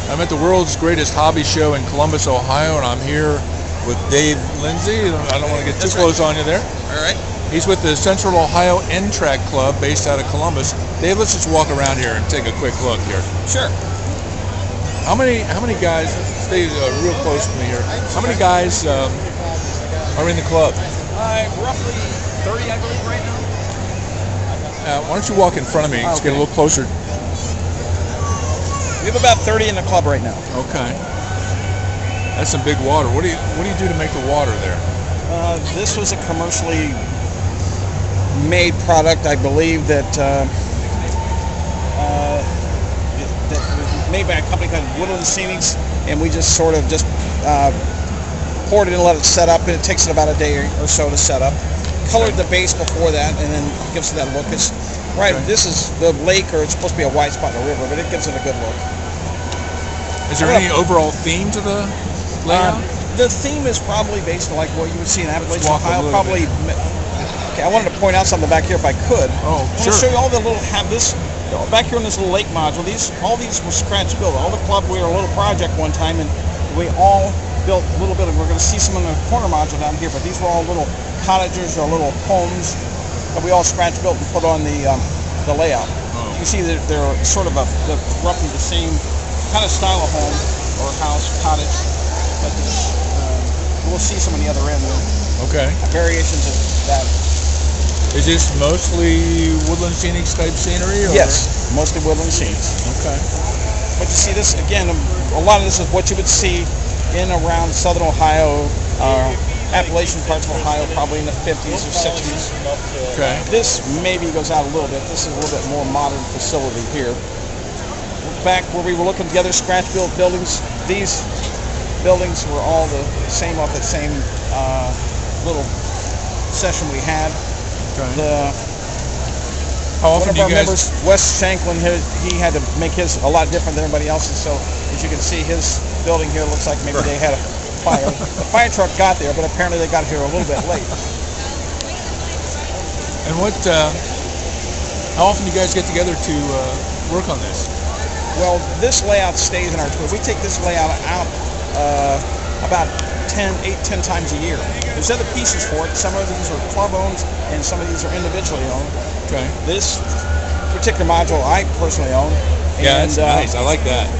I'm at the world's greatest hobby show in Columbus, Ohio, and I'm here with Dave Lindsay. I don't want to get too close on you there. All right. He's with the Central Ohio Trak Club based out of Columbus. Dave, let's just walk around here and take a quick look here. Sure. How many guys, stay real close to me here, how many guys are in the club? Roughly 30, I believe, right now. Why don't you walk in front of me and just get a little closer? We have about 30 in the club right now. Okay. That's some big water. What do you do to make the water there? This was a commercially made product, I believe, that was made by a company called Woodland Scenics, and we just sort of poured it in and let it set up, and it takes it about a day or so to set up. Colored the base before that, and then gives it that look. It's right. Okay. This is the lake, or it's supposed to be a wide spot in the river, but it gives it a good look. Is there any overall theme to the layout? The theme is probably based on like what you would see in Appalachian, Ohio. Probably. Okay, I wanted to point out something back here if I could. Oh, sure. I want to show you all the little back here in this little lake module. All these were scratch built. All the club, we were a little project one time, and we all built a little bit. And we're going to see some in the corner module down here, but these were all little cottages or little homes that we all scratch built and put on the layout. Oh. You see that they're sort of roughly the same kind of style of home or house, cottage, but we'll see some on the other end. Okay. Variations of that. Is this mostly Woodland Scenics type scenery? Or? Yes, mostly Woodland Scenics. Okay. But you see this, again, a lot of this is what you would see in around southern Ohio, Appalachian parts of Ohio, probably in the 50s or 60s. Okay. This maybe goes out a little bit. This is a little bit more modern facility here. Back where we were looking together, scratch-built buildings, these buildings were all the same off the same little session we had. Okay. How often one of our members, Wes Shanklin, he had to make his a lot different than everybody else's. So as you can see, his building here looks like maybe they had a fire. The fire truck got there, but apparently they got here a little bit late. And how often do you guys get together to work on this? Well, this layout stays in our tour. We take this layout out about 8, 10 times a year. There's other pieces for it. Some of these are club owned, and some of these are individually owned. Okay. This particular module I personally own. Yeah, that's nice. I like that.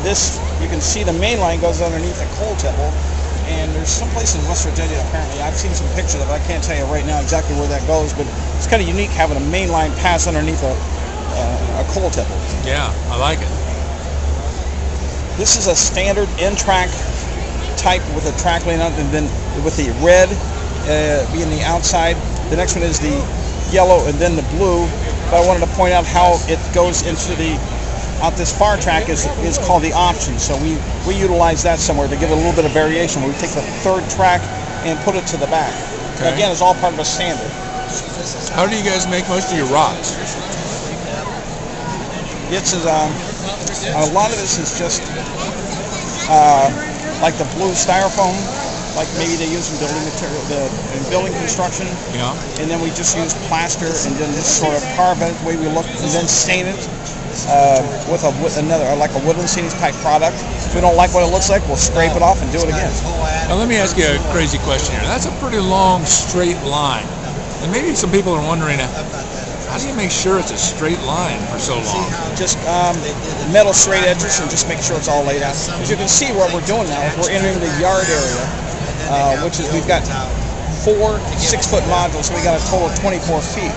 This, you can see the main line goes underneath a coal tipple, and there's some place in West Virginia apparently. I've seen some pictures of it. I can't tell you right now exactly where that goes, but it's kind of unique having a main line pass underneath a coal tipple. Yeah, I like it. This is a standard N-track type with a track lane up, and then with the red being the outside. The next one is the yellow and then the blue. But I wanted to point out how it goes into out this far track is called the option. So we utilize that somewhere to give it a little bit of variation. We take the third track and put it to the back. Okay. Again, it's all part of a standard. How do you guys make most of your rocks? It's a lot of this is just like the blue styrofoam, like maybe they use in building material, in building construction. Yeah. And then we just use plaster and then just sort of carve it the way we look, and then stain it with another like a Woodland Scenics type product. If we don't like what it looks like, we'll scrape it off and do it again. Now let me ask you a crazy question here. That's a pretty long straight line, and maybe some people are wondering, how do you make sure it's a straight line for so long? Just metal straight edges and just make sure it's all laid out. As you can see, what we're doing now is we're entering the yard area, which is we've got 4 6-foot modules, so we got a total of 24 feet.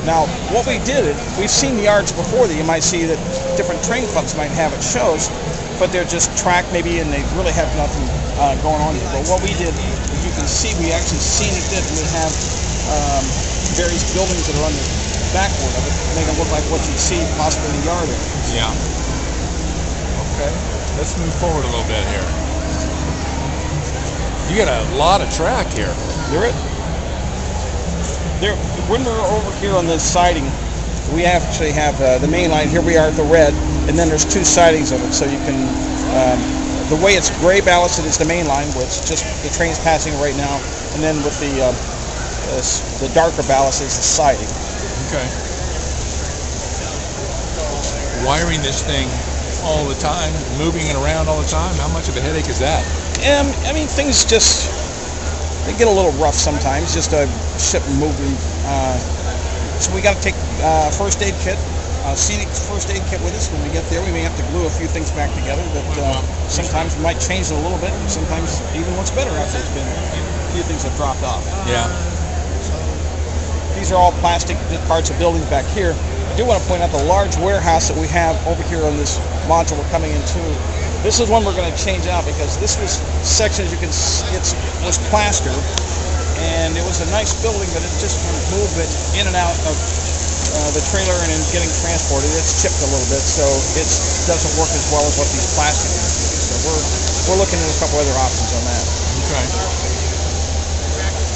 Now, what we did, we've seen the yards before that you might see that different train clubs might have at shows, but they're just tracked maybe and they really have nothing going on here. But what we did, as you can see, we actually scenic it, and we have various buildings that are on the backward of it, make it look like what you'd see possibly in the yard area. Yeah. Okay. Let's move forward a little bit here. You got a lot of track here. When we're over here on this siding, we actually have the main line. Here we are at the red, and then there's 2 sidings of it, so you can. The way it's gray ballasted is the main line, where it's just the train's passing right now, and then with the darker ballast is the siding. Okay. Wiring this thing all the time, moving it around all the time? How much of a headache is that? I mean, things just, they get a little rough sometimes, just a ship moving. So we got to take first aid kit, scenic first aid kit with us. When we get there, we may have to glue a few things back together that sometimes we might change it a little bit, and sometimes even looks better after it's been, a few things have dropped off. Yeah. These are all plastic parts of buildings back here. I do want to point out the large warehouse that we have over here on this module we're coming into. This is one we're going to change out because this was section, as you can see, was plastered, and it was a nice building, but it just moved it in and out of the trailer and in getting transported. It's chipped a little bit, so it doesn't work as well as what these plastic ones do. So we're looking at a couple other options on that. Okay.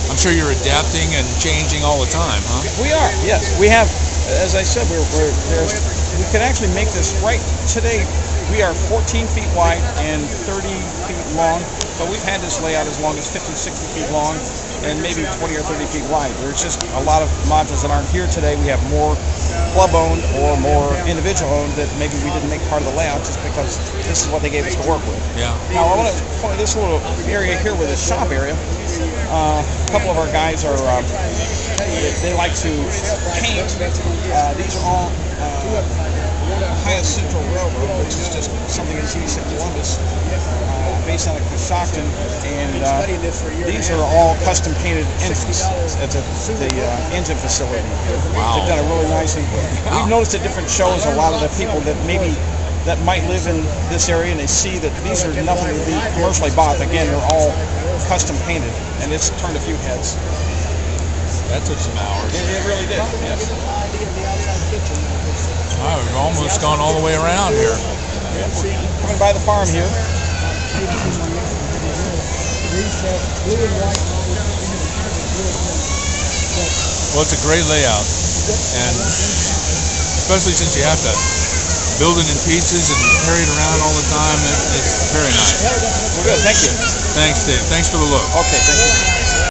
I'm sure you're adapting and changing all the time, huh? We are, yes. We have, as I said, we can actually make this right today. We are 14 feet wide and 30 feet long, but we've had this layout as long as 50, 60 feet long and maybe 20 or 30 feet wide. There's just a lot of modules that aren't here today. We have more club-owned or more individual-owned that maybe we didn't make part of the layout just because this is what they gave us to work with. Yeah. Now, I want to point this little area here with the shop area. A couple of our guys are, they like to paint. These are all Ohio Central Railroad, which is just something that's east of Columbus, based out of Coshocton, and these are all custom painted engines at the engine facility. Wow. They've done a really nice, and we've noticed at different shows a lot of the people that might live in this area and they see that these are nothing to be commercially bought. Again, they're all custom painted, and it's turned a few heads. That took some hours. It really did, yes. Wow, we've almost gone all the way around here. Yeah, we're coming by the farm here. Well, it's a great layout, and especially since you have to build it in pieces and carry it around all the time, it's very nice. Well, good, thank you. Thanks, Dave. Thanks for the look. Okay, thank you.